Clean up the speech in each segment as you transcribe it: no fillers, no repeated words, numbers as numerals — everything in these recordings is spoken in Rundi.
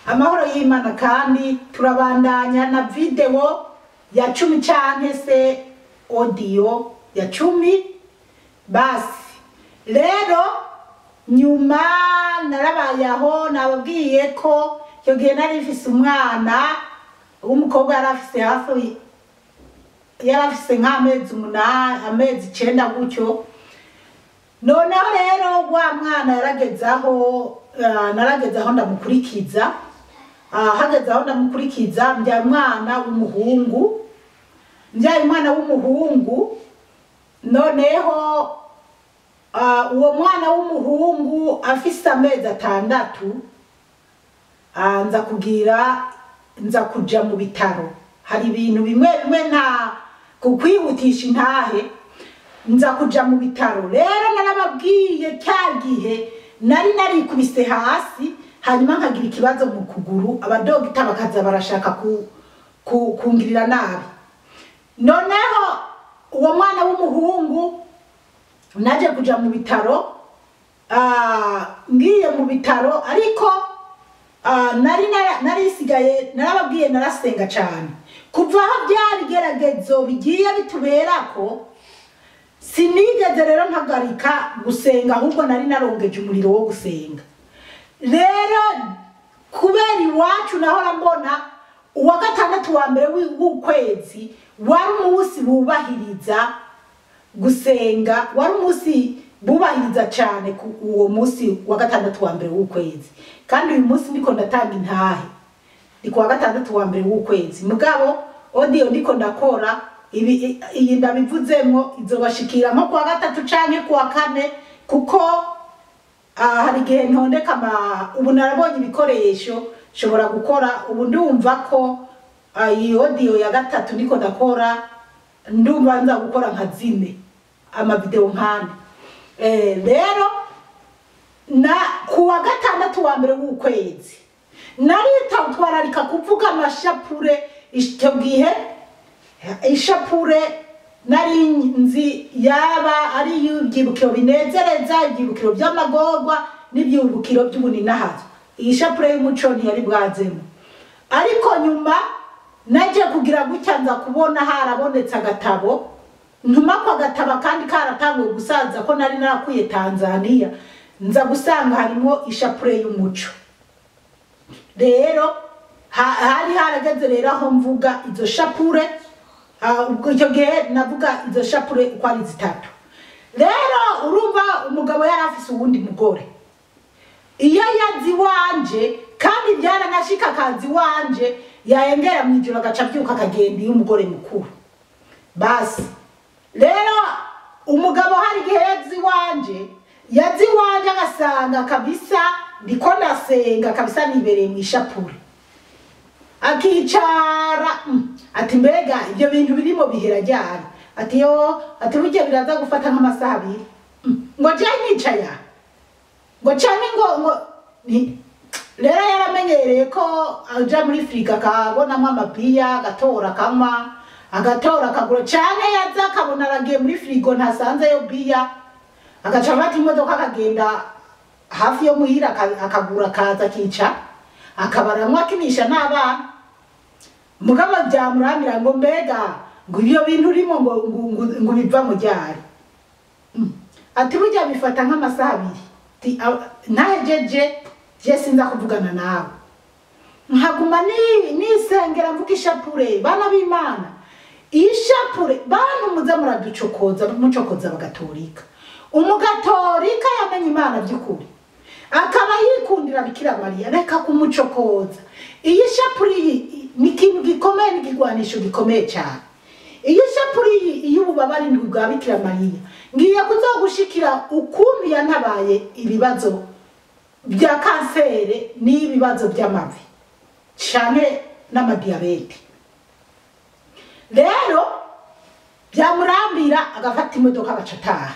amahoro y'Imana kandi turabandanya na video ya 10 canke se audio ya 10 basi rero nyuma narabayaho nababwiye ko cyo gihe nari mfise umwana w'umukobwa yarafise nk'amezi 8 amezi 9 gutyo noneho rero wa mwana yaragezaho ndamukurikiza hagezaho ndamukurikiza mbya mwana w'umuhungu noneho uwo mwana w'umuhungu afise amezi 6 nza kuja mu bitaro hari ibintu bimwe nta kukwihutisha intahe nza kuja mu bitaro rero narababwiye cyagihe nari kubise hasi hanyuma nkagira ikibazo mu kuguru abadogita bakaza barashaka kungirira nabi noneho uwo mwana w'umuhungu naje kuja mu bitaro ngiye mu bitaro ariko narisigaye narababwiye narasenga cyane kuva aho byari geragezo bigiye bituberako sinigeze rero mpagarika gusenga ahubwo nari narongeje umuriro wo gusenga rero kubera iwacu nahora mbona uwa gatandatu wa mbere w'ukwezi wari umunsi bubahiriza gusenga wari umunsi bubahiriza cyane uwo munsi wa gatandatu wa mbere w'ukwezi kandi uyu munsi ndiko ndatanga intahe ni kuwa gatandatu wa mbere w'ukwezi mugabo audio ndiko ndakora iyi ndabivuzemo izobashikira nko kuwa gatatu canke kuwa kane kuko hari gihe ntondeka ubu narabonye ibikoresho shobora gukora ubu ndumva ko iyi audio ya gatatu ndiko ndakora ndumva nza gukora nka zine ama video nkane rero na kuwa gatandatu wa mbere w'ukwezi naritwitwararika kuvuga amashapure icyo gihe ishapure nari nzi yaba ari ibyibukiro binezereza ibyibukiro by'amagorwa n'ibyibukiro by'ubuninahazo iyi shapure y'umuco ntiyari bwazemo ariko nyuma naje kugira gutya nza kubona harabonetse agatabo ntuma kwa gataba kandi karatanguye gusaza ko nari narakuye Tanzania nza gusanga harimo ishapure y'umuco rero hari harageze rero aho mvuga izo shapure ubwo cyo gihe navuga izo shapure uko ari 3 rero urumva umugabo yarafise uwundi mugore iyo yazi wanje kandi byaranashika kazi wanje yayengera mu ijoro agaca byuka akagenda iyo umugore mukuru basi rero umugabo hari gihe yazi wanje agasanga kabisa ndiko ndasenga kabisa nibereye mu ishapure akicara ati mbega ibyo bintu birimo bihera ryari ati burya biraza gufata nk'amasaha 2 ngo je nicaya ngo cyane ngo rero yaramenyereye ko aja muri Afrika akabonamo amabiya agatora kama agatora akagura cyane yaza akabona aragiye muri frigo ntasanze yo biya agaca bati imodoka akagenda hafi yo muhira akagura kaza kica akabaramwa kinisha n'abana mugabo byamuramira ngo mbega ngo ibyo bintu urimo ngo biva mu ryari ati burya bifata nk'amasaha 2 ntahejeje je sinza kuvugana nawe nkaguma nisengera mvuga ishapure bana b'Imana ishapure bantu muza muraducokoza mucokoza bagatolika umugatolika yamenye Imana by'ukuri akaba yikundira Bikira Mariya reka kumucokoza iyi shapure ni ikintu gikomeye n'igigwanisho gikomeye cyane iyi shapure iyo ububabari bwa Bikira Mariya ngiye kuzogushikira ukuntu yantabaye ibibazo bya kansere n'ibibazo by'amavi cyane n'amadiabete rero byamurambira agafata imodoka agacataha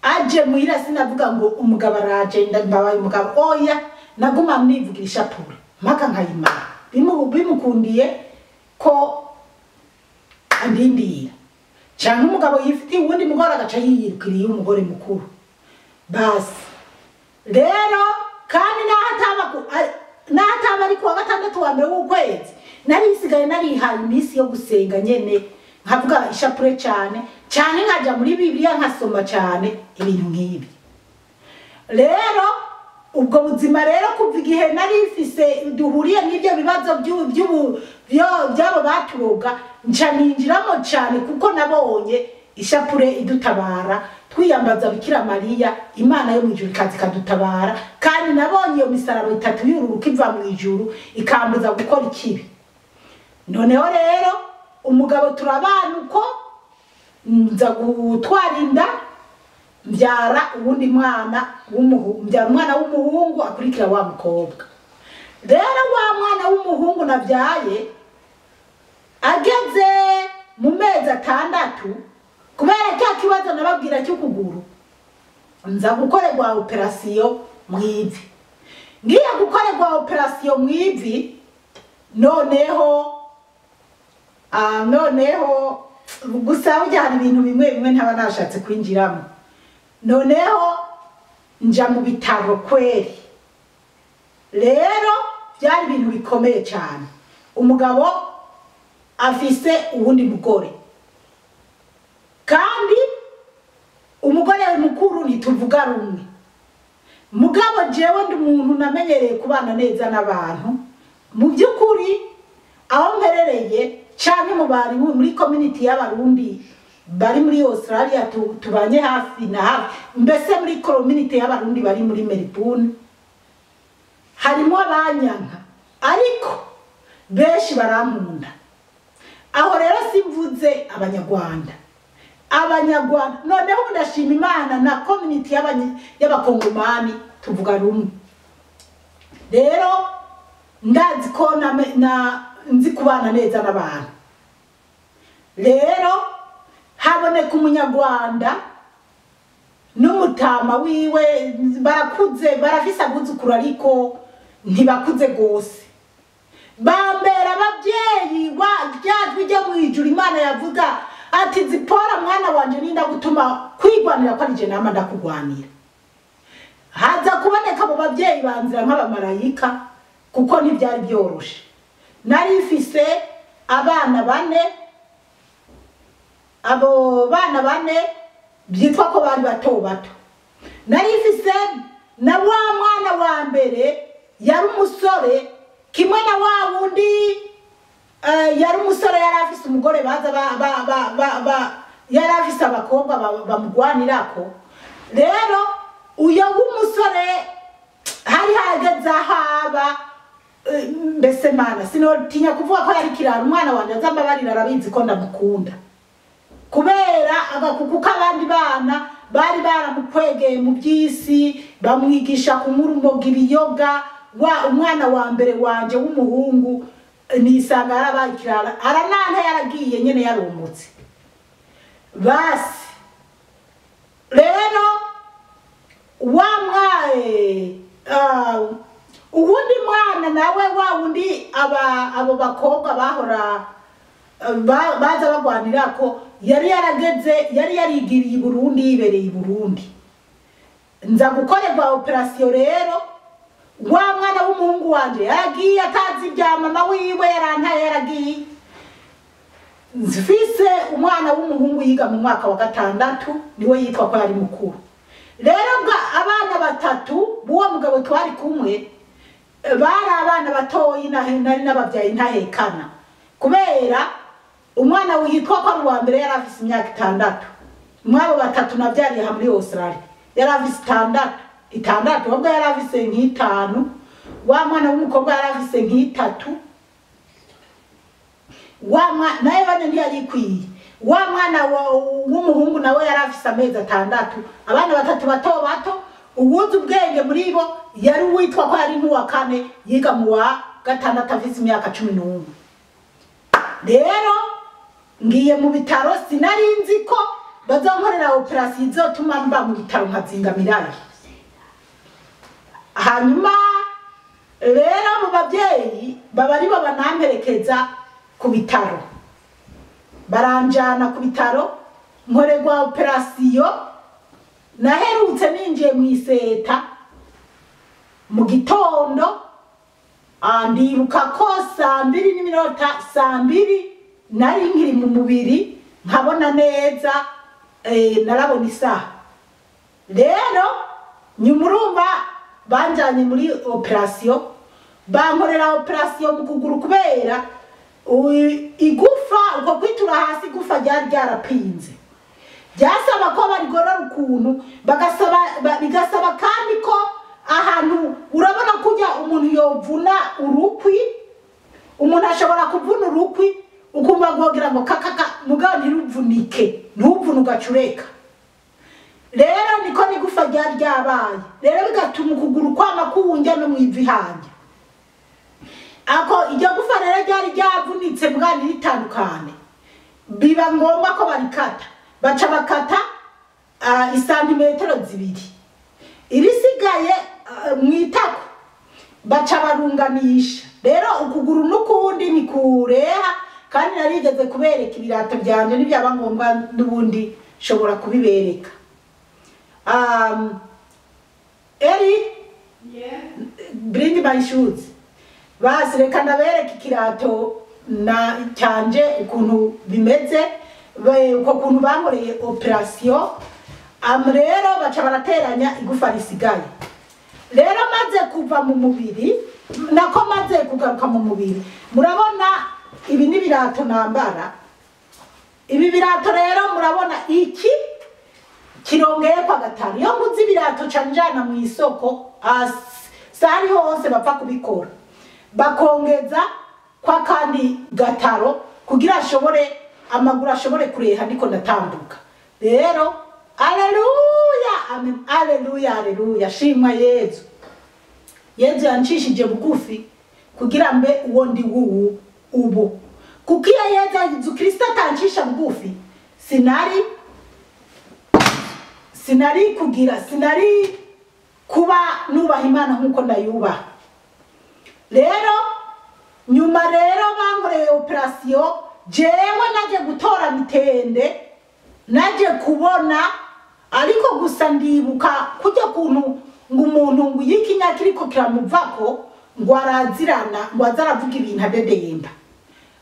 aje muhira sinavuga ngo umugabo araje ndambaye umugabo oya naguma mnivugira ishapure mpaka nkayimara bimukundiye ko andindira cyangwa umugabo yifitiye uwundi mugore agaca yiyirukiriye umugore mukuru basi rero kandi mbere w'ukwezi nari isigaye narihaye iminsi yo gusenga nyene nkavuga ishapure cyane cyane nkaja muri Bibiliya nkasoma cyane ibintu nk'ibi rero ubwo buzima rero kuva igihe nari mfise duhuriye n'ibyo bibazo by'abo baturoga nca ninjiramo cyane kuko nabonye ishapure idutabara twiyambaza Bikira Mariya Imana yo mwijuru ikazi kadutabara kandi nabonye iyo misaraba itatu yururuka iva mu ijuru ikambuza gukora ikibi noneho rero umugabo turabana uko nza gutwara inda mbyara ubundi mwana w'umuhungu akurikira wa mukobwa rero wa mwana w'umuhungu nabyaye ageze mu mezi 6 kubera cya kibazo nababwira cy'ukuguru nza gukorerwa operation mwivi ngiye gukorerwa operation mwivi noneho gusa ujyana ibintu bimwe ntaba nashatse kwinjiramo noneho nja mu bitaro kweri rero byari ibintu bikomeye cyane umugabo afise uwundi mugore kandi umugore mukuru ntituvuga rumwe mugabo jewe ndi umuntu namenyereye kubana neza n'abantu mu by'ukuri aho mperereye cyane mu bari muri community y'abarundi bari muri Australia tubanye hafi na hafi mbese muri community y'abarundi bari muri Melbourne harimo abanyanka ariko benshi barankunda aho rero simvuze abanyarwanda noneho ndashima Imana na community y'abakongomani tuvuga rumwe rero ndazi ko nzi kubana neza n'abantu rero haboneka umunyarwanda n'umutama wiwe barakuze barafise abuzukuru ariko ntibakuze gose bambera ababyeyi ryajwi ryo mu ijuru Imana yavuga ati Zipora mwana wanje ninda gutuma kwigwanira ko arije nama ndakugwanira haza kuboneka abo babyeyi banzira nk'abamarayika kuko ntibyari byoroshe nari mfise abana 4 abo bana 4 byitwa ko bari bato nari mfise na wa mwana wa mbere yari umusore kimwe na wa wundi yari umusore yari afise umugore baza yari afise abakobwa bamugwanirako rero uyo w'umusore hari hageze haba mbese Mana sinotinya kuvuga ko yari kirara umwana wanje azambabarira arabizi ko ndamukunda kubera agakuku k'abandi bana bari baramukwegeye mu by'isi bamwigisha kumurumboga ibiyoga umwana wa mbere wanje w'umuhungu nisanga yarabakirara aranana yaragiye nyene yarumutse basi rero ubundi mwana nawe wundi abo bakobwa bahora baza bagwanira ko yari yarageze yari yarigiriye Burundi yibereye Burundi nza gukorerwa operation rero wa mwana w'umuhungu wanje yaragiye atazi bya mama wiwe yarantaye yaragiye nzifise umwana w'umuhungu yiga mu mwaka wa 6 niwe yitwa ko yari mukuru rero abana 3 buwo mugabo twari kumwe bari abana batoyi nari nababyaye ntahekana kubera umwana witwa ko ari wa mbere yari afise imyaka 6 mwabo 3 nabyariye muri Australia yari afise 6 ubwo yari afise nk'itanu wa mwana w'umukobwa yari afise nk'itatu naye bane ntiyarikwiye wa mwana w'umuhungu nawe yari afise amezi 6 abana 3 bato uwuzi ubwenge muri bo yari witwa ko yari n'uwa 4 yiga mu wa 6 afise imyaka 11 rero ngiye mu bitaro sinari nzi ko bazonkorera operation izotuma mba mu bitaro nkazingamirayo hanyuma rero mu babyeyi bari banamperekeza ku bitaro baranjana ku bitaro nkorerwa operation naherutse ninjiye mu iseta mu gitondo ndibuka ko 2:02 nari nkiri mu mubiri nkabona neza narabona isaha. Rero nyumurumva banjanye muri operation, bankorera operation mu kuguru kubera igufa uko kwitura hasi igufa ryarapinze. Byasaba ko barigorora ukuntu bigasaba kandi ko ahantu urabona kujya umuntu yovuna urukwi, umuntu ashobora kuvuna urukwi ukumva gogira ngo kakaka mugabo ntiruvunike ntuvuna ugacureka. Rero niko nigufa ryabaye, rero bigatuma ukuguru kwama kuwunjya no mwivi hanje. Ako iryo gufa rero ryavunitse mwana ritandukane, biba ngombwa ko barikata, baca bakata isantimetero 2. Irisigaye mwitako baca barunganisha. Rero ukuguru n'ukundi ni kureha, kandi narigeze kubereka ibirato byanje nibyaba ngombwa n'ubundi shobora kubibereka. Eri, bring my shoes. Basi reka ndabereka ikirato na cyanje ukuntu bimeze, uko kuntu bankoreye operation. Rero baca barateranya igufa risigaye. Rero maze kuva mu mubiri, nako maze kugaruka mu mubiri, murabona ibi ni birato nambara. Ibi birato rero murabona iki kirongeye kwa gatanu. Yo nguzi ibirato canjana mu isoko, sari hose bapfa kubikora, bakongeza kwa kandi gataro kugira ashobore amaguru ashobore kureha ndiko ndatambuka. Rero haleluya, amen, haleluya, haleluya, shimwa Yesu. Yesu yanchishije bugufi kugira mbe uwo ndi ubu. Kukia Yesu Kristo atanchisha bugufi, sinari kuba nubaha Imana nkuko ndayubaha. Rero nyuma rero bankoreye operation, jewe naje gutora mitende, naje kubona ariko gusa ndibuka kujya kuntu ngumuntu nguyikinya kiriko kiramuvako ngo arazirana ngo azaravuga ibintu adedemba.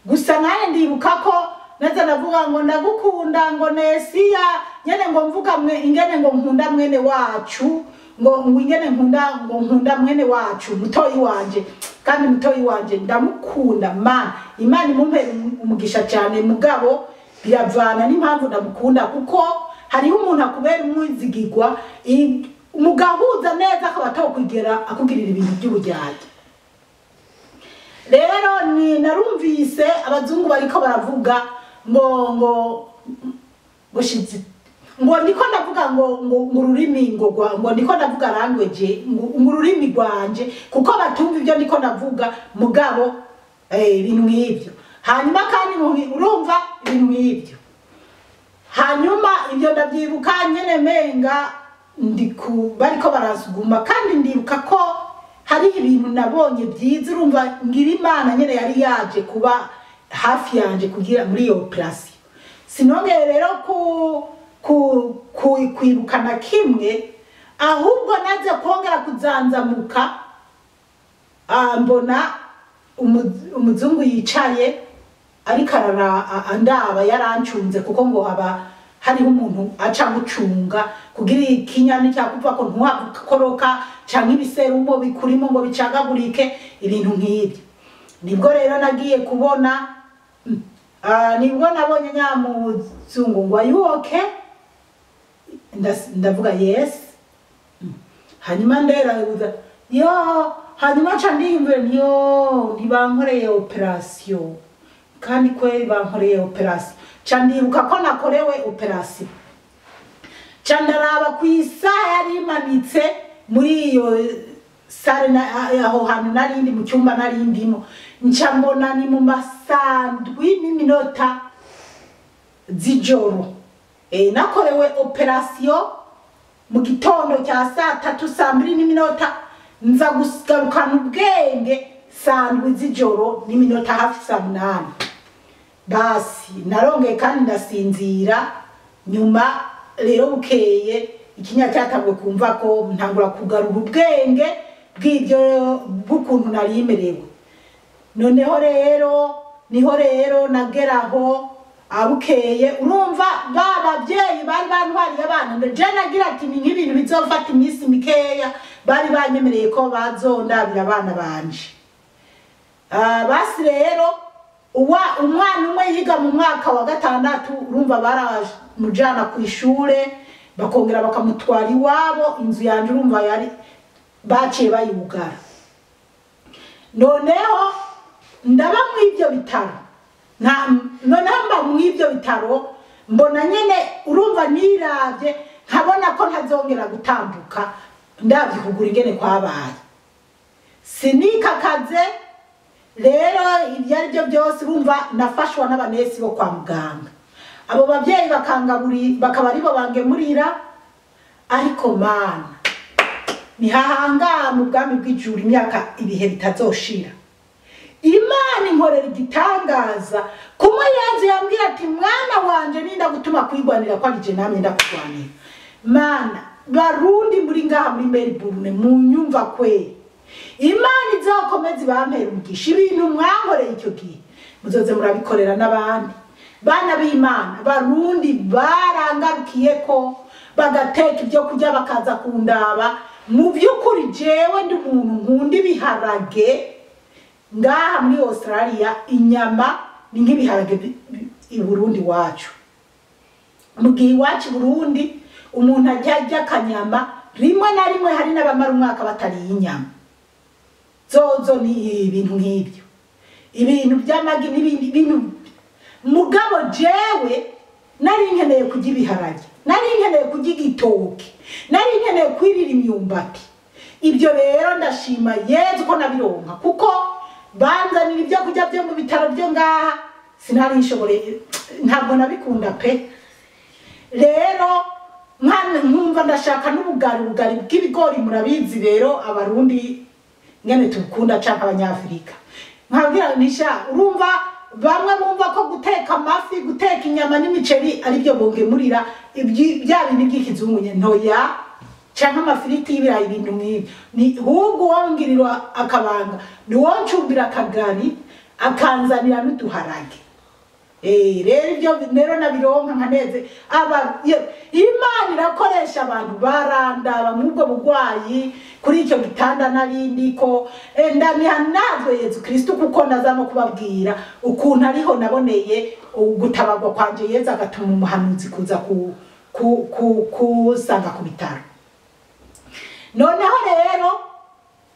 Gusa naye ndibuka ko naza navuga ngo ndagukunda ngo Nesiya nyene ngo mvuga ingene ngo nkunda mwene wacu, ngo ingene nkunda mwene wacu mutoyi wanje, kandi mutoyi wanje ndamukunda man. Imana imumpere umugisha cyane, mugabo biravana n'impamvu ndamukunda, kuko hariho umuntu akubera umwizigirwa umugahuza neza akabatokugera akugirira ibintu by'ubujyaje. Rero ni narumvise abazungu bariko baravuga ngo ndiko ndavuga ngo ururimi ngo ndiko ndavuga language ngo ururimi rwanje, kuko batumva ibyo ndiko ndavuga mugabo ibintu nk'ibyo. Hanyuma kandi urumva ibintu nk'ibyo. Hanyuma ibyo ndabyibuka nyene menga bariko barasuguma, kandi ndibuka ko hari ibintu nabonye byiza. Urumva ngira Imana nyene yari yaje kuba hafi yanje kugira muri iyo operation. Sinongeye rero kwibukana kimwe, ahubwo naze kongera kuzanzamuka, mbona umuzungu yicaye ariko andaba yarancunze, kuko ngo haba hariho umuntu aca gucunga kugira ikinyani cyakuva ko ntuhakoroka canke ibiserumo bikurimo ngo bicagagurike ibintu nk'ibyo. Nibwo rero nagiye kubona, nibwo nabonye nyamuzungu ngo ayuoke, ndavuga yes. Hanyuma ndera hanyuma ca ndiyumvira ntibankoreye operation, kandi kweli bankoreye operation. Ca ndibuka ko nakorewe operation, ca ndaraba ku isaha yari imanitse muri iyo sare aho hantu narindi mu cyumba narindimo, nca mbona ni mu masandwi n'iminota z'ijoro. Nakorewe operation mu gitondo cya 3:02 nza gugarukana ubwenge sandwi z'ijoro n'iminota hafi 8. Basi narongeye kandi ndasinzira. Nyuma rero bukeye ikinya cyatangwe kumva ko ntangura kugarura ubwenge, bw'ibyo bw'ukuntu narimerewe. Noneho rero niho rero nageraho abukeye urumva babavyeyi bari bantwariye abana je nagira ati ni nk'ibintu bizofata iminsi mikeya bari banyemereye ko bazondabira abana banje. Basi rero umwana umwe yiga mu mwaka wa 6 urumva baramujana ku ishure bakongera bakamutwara iwabo. Inzu yanje urumva yari baciye bayugara. Noneho ndaba mw'ibyo bitaro noneho mba mw'ibyo bitaro mbona nyene urumva niravye nkabona ko ntazongera gutambuka ndavye kugura ingene kwabaye sinikakaze. Rero ibyo ari byo byose urumva nafashwa n'abanesi bo kwa muganga. Abo bavyeyi bakaba aribo bangemurira, ariko mana ni hahanga mu bwami bw'ijuru imyaka ibihe bitazoshira. Imana inkorera igitangaza kumwe Yesu yambwira ati mwana wanje ninda gutuma kwigwanira kwa je namye ndakugwanira. Mana barundi muri ngaha muri Melbourne mu nyumva kwe Imana izokomeza bampera umugisha ibintu mwankoreye icyo gihe muzoze murabikorera n'abandi bana b'Imana. Barundi barangarukiye ko bagateka ibyo kurya bakaza kundaba. Mu by'ukuri jewe ndi umuntu nkunda ibiharage. Ngaha muri Australia inyama ni nk'ibiharage i Burundi wacu. Mu gihe iwacu Burundi umuntu ajya akanyama rimwe na rimwe hari n'abamara umwaka batariye inyama. Zozo ni ibintu nk'ibyo, ibintu by'amagi n'ibindi bintu. Mugabo jewe nari nkeneye kurya ibiharage, nari nkeneye kurya igitoke, nari nkeneye kwirira imyumbati. Ibyo rero ndashima Yesu ko nabironka kuko banzanira ibyo kurya byo mu bitaro byo ngaha sinari nshobore, ntabwo nabikunda pe. Rero nkumva ndashaka n'ubugari bw'ibigori. Murabizi rero abarundi ngene tukunda cyangwa abanyafrika. Nkabwira nisha urumva bamwe bumva ko guteka amafi, guteka inyama n'imiceri ari byo bongemurira bya bintu by'ikizungu ntoya cyangwa amafiriti y'ibirayi ibintu nk'ibi. Ni hubwo wongirirwa akabanga ni woncumbira akagari akanzanira n'uduharage. Rero ibyo rero nabironka nkaneze Imana irakoresha abantu barandaba mu bwo bugwayi kuri icyo gitanda narindi ko ndanihanazwe Yesu Kristo kuko ndaza no kubabwira ukuntu ariho naboneye gutabagwa kwanje Yesu agatuma umuhanuzi kuza kusanga ku bitaro. Noneho rero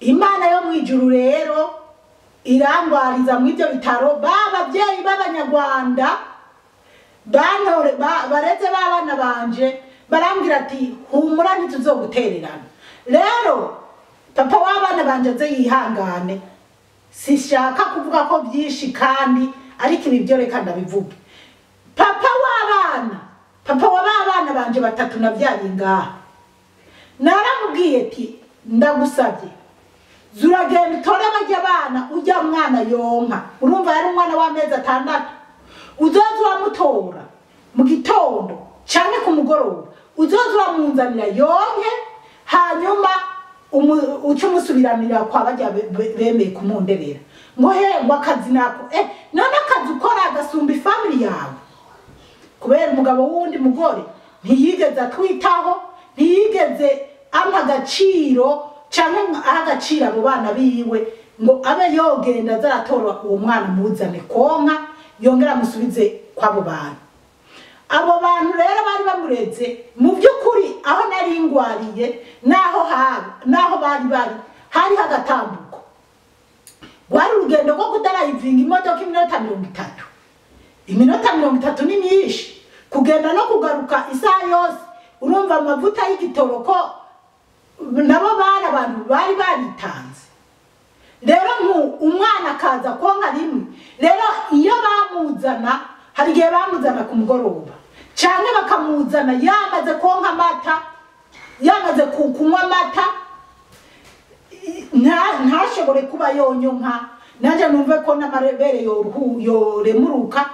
Imana yo mwijuru rero irangwariza mu ibyo bitaro babavyeyi b'Abanyarwanda bantore bareze babana banje barambwira ati humura ntituzogutererana. Rero papa w'abana banje ze yihangane, sishaka kuvuga ko byinshi kandi ariko ibi byo reka ndabivuge. Papa w'abana banje batatu navyaye ngaha naramubwiye ati ndagusabye zuragenda utore bajya abana ujya mwana yonka. Urumva yari umwana w'amezi 6 uzoza uramutora mu gitondo cyane ku mugoroba uzoza uramunzanira yonke hanyuma ucumusubiranira kwa bajya bemeye kumunderera ngo ngo akazi nako none akazi ukora agasumba family yawe kubera umugabo wundi mugore ntiyigeze atwitaho, ntiyigeze ampa agaciro cyane agacira abo bana biwe ngo abe yogenda zaratora uwo mwana muzane konka yongera musubize kwabo bantu. Abo bantu rero bari bamureze mu by'ukuri aho nari ngwariye naho bari hari hagatambuko. Wari urugendo rwo kudarayivinga imodoka iminota 30 ni myinshi kugenda no kugaruka isaha yose. Urumva amavuta y'igitoro ko nabo bari abantu bari baritanze. Rero umwana akaza konka rimwe. Rero iyo bamuzana hari gihe bamuzana ku mugoroba cyane bakamuzana yamaze konka amata, yamaze kunywa amata, ntashobore kuba yonyonka naje numve ko n'amarebere yoremuruka.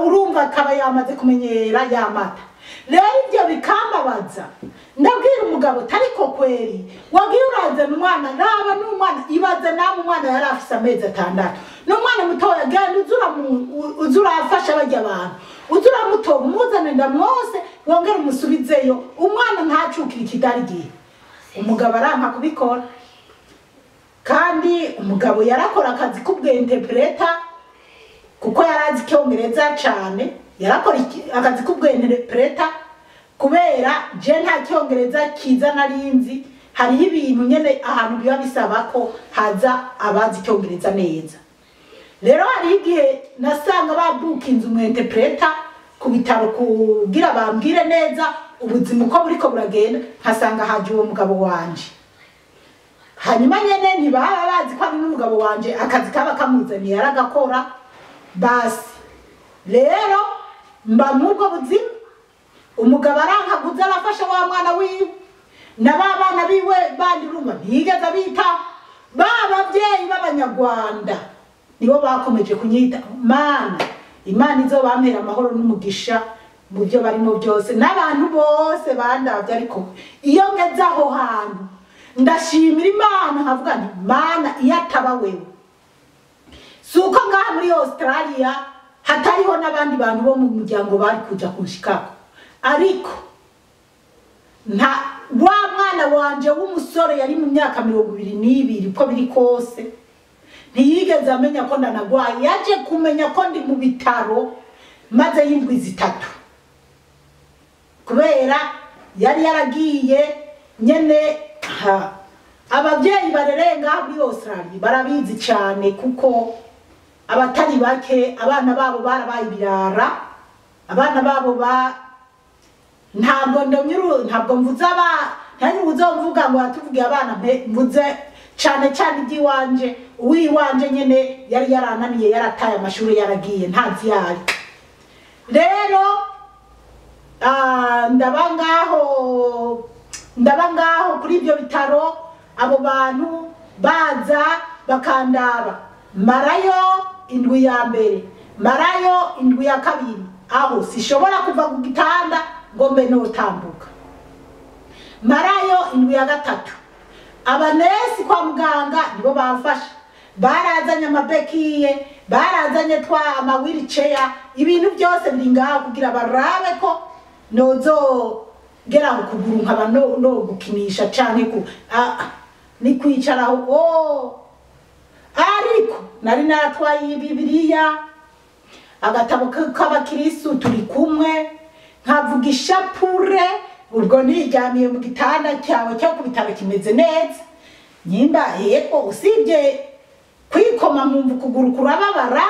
Urumva akaba yamaze kumenyera yamata. rero ibyo bikambabaza ndabwira umugabo tariko kweri wagiye urazana umwana raba n'umwana ibaze nawe umwana yari afise amezi 6 n'umwana mutoya genda uzurafasha bajya abantu uzuramutora umuzane ndamwose wongera umusubizeyo umwana ntacukira ikidari gihe umugabo aranka kubikora kandi umugabo yarakora akazi k'ubwinterpreta kuko yarazi Icyongereza cyane yarakora akazi k'ubwinterpreta kubera je nta Cyongereza kiza narinzi hari ibintu nyene ahantu biba bisaba ko haza abazi Icyongereza neza rero hari igihe nasanga babukinze umwinterpreta ku bitaro kugira bambwire neza ubuzima uko buriko buragenda nkasanga haje uwo mugabo wanje hanyuma nyene ntibaba bazi ko ari n'umugabo wanje akazi kaba kamuzaniye yaragakora basi rero mba mubwo buzima umugabo arankaguza arafasha wa mwana wiwe n'abana biwe bandi rumva ntigeze bita babavyeyi b'abanyarwanda nibo bakomeje kunyita mana imana izo bampera amahoro n'umugisha mu byo barimo byose n'abantu bose bandavye ariko iyo ngeze aho hantu ndashimira imana nkavuga nti mana iyo ataba wewe suko ngaha muri Australia hatariho n'abandi bantu bo mu muryango bari kuja kunshikako ariko nta wa mwana wanje w'umusore yari mu myaka 22 uko biri kose ntiyigeze amenya ko ndanagwaye yaje kumenya ko ndi mu bitaro maze y'indwi 3 kubera yari yaragiye nyene abavyeyi barerenga muri Australia barabizi cyane kuko abatari bake abana babo barabaye ibirara abana babo ntabwo mvuze ntari uzomvuga ngo atuvuge abana mvuze cyane iby'iwanje uwiwanje nyene yari yarananiye yarataye amashuri yaragiye ntazi yari rero ndaba ngaho kuri ibyo bitaro abo bantu baza bakandaba marayo indwi ya mbere marayo indwi ya kabiri aho sishobora kuva ku gitanda ngo mbe notambuka marayo indwi ya 3 abanesi kwa muganga nibo bafasha barazanye amabekiye barazanye twa wheelchair ibintu byose biri ngaho kugira barabe ko nozo gera kuguru nkaba no gukinisha cyane ko ni kwicaraho ariko nari natwaye Bibiliya agatabo k'abakristo turi kumwe nkavuga ishapure ubwo nijyamiye mu gitanda cyawe cyo ku bitaro kimeze neza nyimba yego usibye kwikoma mu kuguru kurababara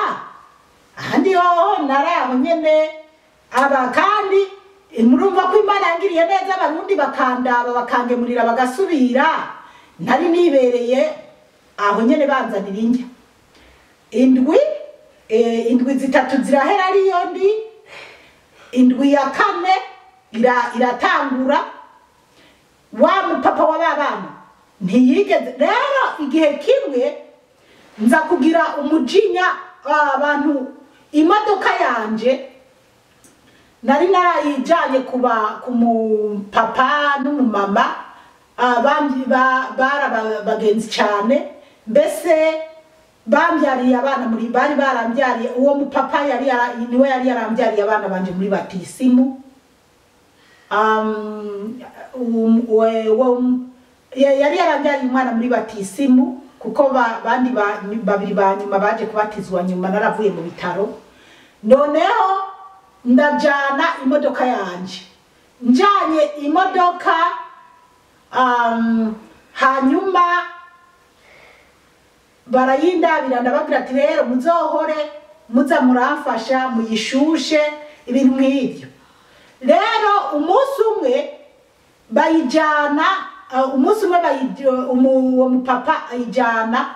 ahandi yo naraho nyene aba kandi murumva ko Imana yangiriye neza abarundi bakandaba bakangemurira bagasubira ntari nibereye aho nyene banzanira injya indwi 3 zirahera ariyo ndi indwi ya 4 iratangura wa mupapa w'abana ntiyigeze rero igihe kimwe nza kugira umujinya abantu imodoka yanje nari narayijanye kuba kumupapa n'umumama abandi bagenzi cyane mbese bambyariye abana muri bari barambyariye uwo mupapa niwe yari yarambyariye abana banje muri batisimu yari yarambyariye umwana muri batisimu kuko bandi babiri banyuma baje kubatizwa nyuma naravuye mu bitaro noneho ndajana imodoka yanje njanye imodoka hanyuma barayindabira ndababwira ati rero muzohore muza muramfasha muyishushe ibintu nk'ibyo rero umunsi umwe bayijana uwo mupapa ayijana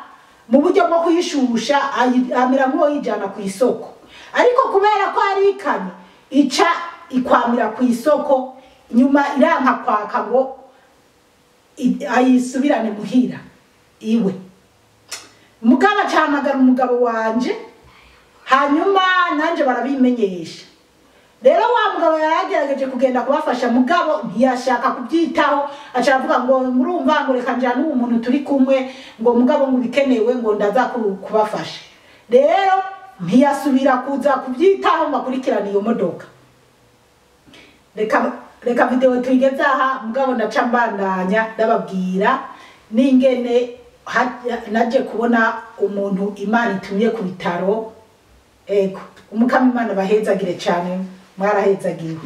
mu buryo bwo kuyishusha amira nk'uwo yijana ku isoko ariko kubera ko ari ikanye ica ikwamira ku isoko nyuma iranka kwaka ngo ayisubirane muhira iwe mugaba camagara umugabo wanje hanyuma nanje barabimenyesha rero wa mugabo yaragerageje kugenda kubafasha mugabo ntiyashaka kubyitaho acavuga ngo murumva ngo reka njana uwo muntu turi kumwe ngo mugabo ngo bikenewe ngo ndaza kubafasha rero ntiyasubira kuza kubyitaho makurikirana iyo modoka reka video tuyigeze aha mugabo ndaca mbandanya ndababwira n'ingene naje kubona umuntu Imana itumye ku bitaro ego umukama Imana bahezagire cyane mwarahezagiwe.